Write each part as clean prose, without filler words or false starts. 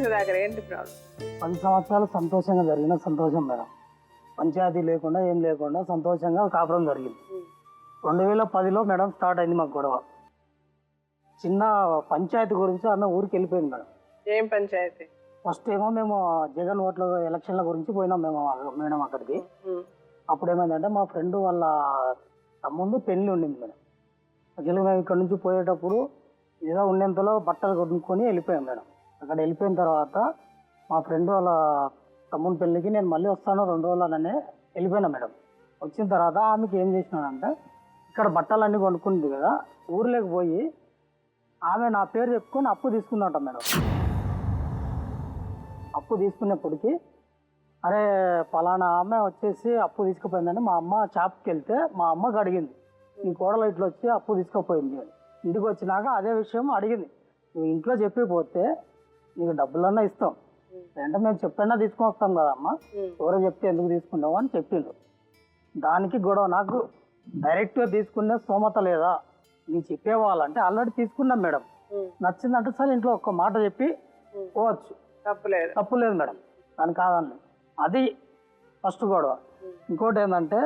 సుధాకర్ ఏంటి ప్రాబ్లం? 10 సంవత్సరాలు సంతోషంగా జరిగిన సంతోషం మేడం. పంచాయతీ లేకుండా ఏం లేకుండా సంతోషంగా కాపురం జరిగింది. 2010లో మేడం స్టార్ట్ అయింది మాకు గొడవ. చిన్న పంచాయతీ గురించి ఆమె ఊరికి వెళ్ళిపోయింది మేడం. ఏం పంచాయతీ? ఫస్ట్ ఏమో మేము జగన్ ఓట్ల ఎలక్షన్ల గురించి పోయినాం మేము మేడం అక్కడికి. అప్పుడు ఏమైందంటే మా ఫ్రెండ్ వాళ్ళ తమ్ముందు పెళ్లి ఉండింది మేడం. యాక్చువల్గా మేము ఇక్కడ నుంచి పోయేటప్పుడు ఏదో ఉన్నంతలో బట్టలు కొనుక్కొని వెళ్ళిపోయాం మేడం. అక్కడ వెళ్ళిపోయిన తర్వాత మా ఫ్రెండ్ వాళ్ళ తమ్ముని పెళ్ళికి నేను మళ్ళీ వస్తాను 2 రోజులనే వెళ్ళిపోయినా మేడం. వచ్చిన తర్వాత ఆమెకి ఏం చేసినానంటే ఇక్కడ బట్టలన్నీ కొనుక్కుంది కదా, ఊర్లోకి పోయి ఆమె నా పేరు చెప్పుకొని అప్పు తీసుకుందంట మేడం. అప్పు తీసుకునేప్పటికి అరే పలానా ఆమె వచ్చేసి అప్పు తీసుకుపోయిందని మా అమ్మ షాప్కి వెళ్తే మా అమ్మకి అడిగింది, నీ కోడలు ఇట్లా వచ్చి అప్పు తీసుకుపోయింది అని. ఇంటికి వచ్చినాక అదే విషయం అడిగింది, నువ్వు ఇంట్లో చెప్పిపోతే నీకు డబ్బులన్నా ఇస్తాం, అంటే మేము చెప్పైనా తీసుకొని వస్తాం కదమ్మా, ఎవరో చెప్తే ఎందుకు తీసుకున్నావు అని చెప్పిండ్రు. దానికి గొడవ. నాకు డైరెక్ట్గా తీసుకునే స్తోమత లేదా, నీకు చెప్పేవాళ్ళంటే ఆల్రెడీ తీసుకున్నాం మేడం, నచ్చిందంటే సరే ఇంట్లో ఒక్క మాట చెప్పి పోవచ్చు, తప్పు లేదు మేడం, దాని కాదండి. అది ఫస్ట్ గొడవ. ఇంకోటి ఏంటంటే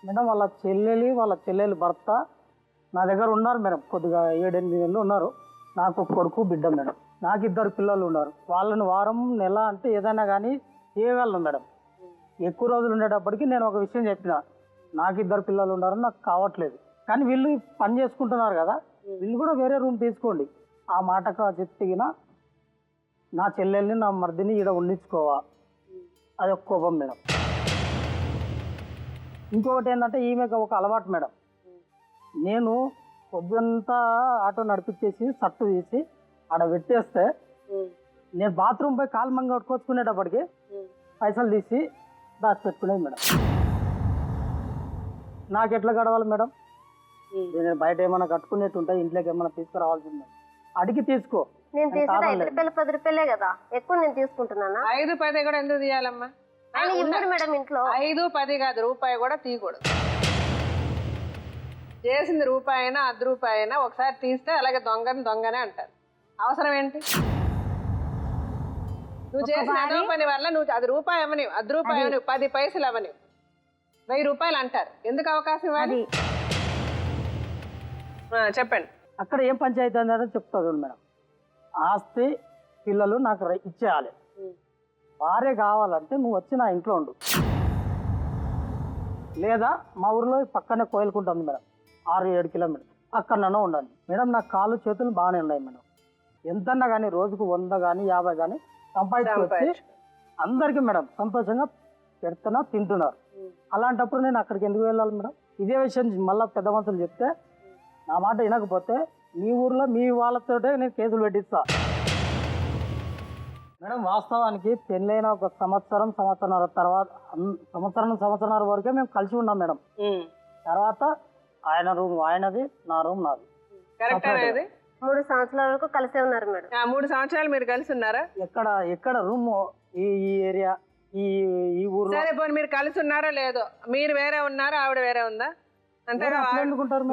మేడం వాళ్ళ చెల్లెలి భర్త నా దగ్గర ఉన్నారు మేడం, కొద్దిగా 7-8 నెలలు ఉన్నారు. నాకు ఒక కొడుకు బిడ్డ మేడం. నాకు 2 పిల్లలు ఉన్నారు. వాళ్ళని వారం నెల అంటే ఏదైనా కానీ చేయగలను మేడం. ఎక్కువ రోజులు ఉండేటప్పటికి నేను ఒక విషయం చెప్పిన, నాకు 2 పిల్లలు ఉన్నారు, నాకు కావట్లేదు, కానీ వీళ్ళు పని చేసుకుంటున్నారు కదా, వీళ్ళు కూడా వేరే రూమ్ తీసుకోండి. ఆ మాటకు చెప్తిగిన నా చెల్లెల్ని నా మర్దిని ఈడ ఉండించుకోవా, అది ఒక కోపం మేడం. ఇంకొకటి ఏంటంటే ఈమెకు ఒక అలవాటు మేడం. నేను పొద్దుంతా ఆటో నడిపించేసి సట్టు తీసి ఆడ పెట్టేస్తే నేను బాత్రూమ్ పోయి కాలు మంగ కొట్టుకొచ్చుకునేటప్పటికి పైసలు తీసి దాచిపెట్టుకునేది మేడం. నాకు ఎట్లా గడవాలి మేడం? నేను బయట ఏమైనా కట్టుకునేట్టు ఉంటాయి, ఇంట్లోకి ఏమైనా తీసుకురావాల్సింది, అడిగి తీసుకో. నేను తీసేది 5 రూపాయలు 10 రూపాయలే కదా, ఎక్కువ నేను తీసుకుంటున్నానా? 5-10 కూడా ఎందుకు తీయాలమ్మా? మేడం ఇంట్లో 5-10 కాదు, రూపాయి కూడా తీయకూడదు. చేసింది రూపాయి అయినా 10 రూపాయి అయినా ఒకసారి తీస్తే అలాగే దొంగనే అంటారు. అవసరం ఏంటి? నువ్వు చేసిన అదో పని వల్ల నువ్వు అది రూపాయి అవని 10 రూపాయలు అవని 10 పైసలు అవని 1000 రూపాయలు అంటారు. ఎందుకు అవకాశం ఇవ్వాలి? చెప్పండి. అక్కడ ఏం పంచాయతీ అనేది చెప్తాను మేడం. ఆస్తి పిల్లలు నాకు ఇచ్చేయాలి, భార్య కావాలంటే నువ్వు వచ్చి నా ఇంట్లో ఉండు, లేదా మా ఊరిలో పక్కనే కోయిలుకుంటుంది మేడం, 6-7 కిలోమీటర్లు, అక్కడనో ఉండండి మేడం. నాకు కాళ్ళు చేతులు బాగానే ఉన్నాయి మేడం. ఎంతన్నా కానీ రోజుకు 100 కానీ 50 కానీ సంపాదించుకొచ్చి అందరికీ మేడం సంతోషంగా పెడుతున్నా, తింటున్నారు. అలాంటప్పుడు నేను అక్కడికి ఎందుకు వెళ్ళాలి మేడం? ఇదే విషయం మళ్ళీ పెద్ద మనుషులు చెప్తే నా మాట వినకపోతే మీ ఊర్లో మీ వాళ్ళతోటే నేను కేసులు పెట్టిస్తా మేడం. వాస్తవానికి పెళ్ళైన ఒక సంవత్సరంన్నర తర్వాత సంవత్సరంన్నర వరకే మేము కలిసి ఉన్నాం మేడం. తర్వాత ఆయన రూమ్ ఆయనది, నా రూమ్ నాది. 3 సంవత్సరాల వరకు కలిసే ఉన్నారు మేడం. 3 సంవత్సరాలు మీరు కలిసి ఉన్నారా? ఎక్కడ రూమ్ ఈ ఏరియా ఈ ఊరు. సరే పోనీ మీరు కలిసి ఉన్నారో లేదో, మీరు వేరే ఉన్నారా, ఆవిడ వేరే ఉందా? అంతేగా.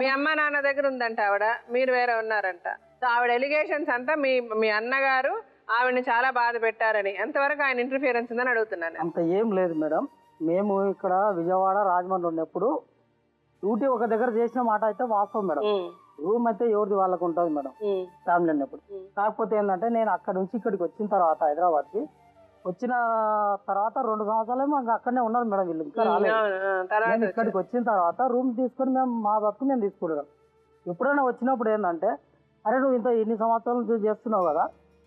మీ అమ్మ నాన్న దగ్గర ఉందంట ఆవిడ, మీరు వేరే ఉన్నారంట. సో ఆవిడ ఎలిగేషన్స్ అంతా మీ అన్నగారు ఆవిడని చాలా బాధ పెట్టారని, ఎంతవరకు ఆయన ఇంటర్ఫియరెన్స్ ఉందని అడుగుతున్నాను. అంత ఏం లేదు మేడం. మేము ఇక్కడ విజయవాడ రాజమండ్రి ఉన్నప్పుడు డ్యూటీ ఒక దగ్గర చేసిన మాట అయితే వాస్తవం మేడం. రూమ్ అయితే ఎవరిది వాళ్ళకు ఉంటుంది మేడం ఫ్యామిలీ ఉన్నప్పుడు. కాకపోతే ఏంటంటే నేను అక్కడ నుంచి ఇక్కడికి వచ్చిన తర్వాత హైదరాబాద్కి వచ్చిన తర్వాత 2 సంవత్సరాలు మాకు అక్కడనే ఉన్నారు మేడం. వీళ్ళు ఇంకా రాలేదు. నేను ఇక్కడికి వచ్చిన తర్వాత రూమ్ తీసుకొని మేము మా బతుకు మేము తీసుకుంటున్నాం. ఎప్పుడైనా వచ్చినప్పుడు ఏంటంటే, అరే నువ్వు ఇన్ని సంవత్సరాలు చేస్తున్నావు కదా,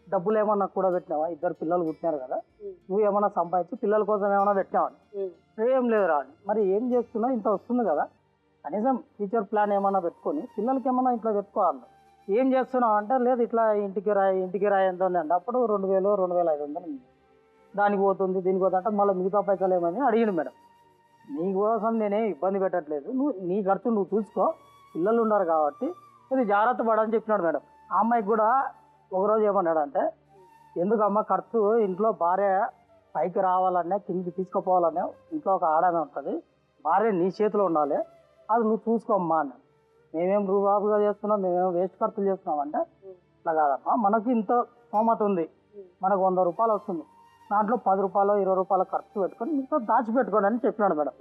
డబ్బులు ఏమన్నా కూడా పెట్టినావా, 2 పిల్లలు పుట్టినారు కదా, నువ్వు ఏమన్నా సంపాదించి పిల్లల కోసం ఏమన్నా పెట్టినావని. ఏం లేదు రా, మరి ఏం చేస్తున్నావు, ఇంత వస్తుంది కదా, కనీసం ఫ్యూచర్ ప్లాన్ ఏమన్నా పెట్టుకొని పిల్లలకి ఏమన్నా ఇట్లా పెట్టుకోవాలి. ఏం చేస్తున్నావు అంటే, లేదు ఇట్లా ఇంటికి రాయి ఎంత ఉంది అంటే, అప్పుడు 2000 2500 దానికి పోతుంది దీనికి పోతుంది అంటే, మళ్ళీ మిగతా పైసలు ఏమని అడిగిండు మేడం. నీకోసం నేనే ఇబ్బంది పెట్టట్లేదు, నువ్వు నీ ఖర్చు నువ్వు చూసుకో, పిల్లలు ఉన్నారు కాబట్టి ఇది జాగ్రత్త పడని చెప్పినాడు మేడం. ఆ అమ్మాయికి కూడా ఒకరోజు ఏమన్నాడు అంటే, ఎందుకమ్మా ఖర్చు, ఇంట్లో భార్య పైకి రావాలనే కిందికి తీసుకుపోవాలనే ఇంట్లో ఒక ఆడమే ఉంటుంది, భార్య నీ చేతిలో ఉండాలి, అది నువ్వు చూసుకోమ్మా అన్నాడు. మేమేం రూబాబుగా చేస్తున్నాం, మేమేమో వేస్ట్ ఖర్చులు చేస్తున్నాం అంటే, ఇట్లా కాదమ్మా, మనకి ఇంత స్తోమత ఉంది, మనకు 100 రూపాయలు వస్తుంది, దాంట్లో 10 రూపాయలు 20 రూపాయలు ఖర్చు పెట్టుకొని మీతో దాచిపెట్టుకోండి అని చెప్పినాడు మేడం.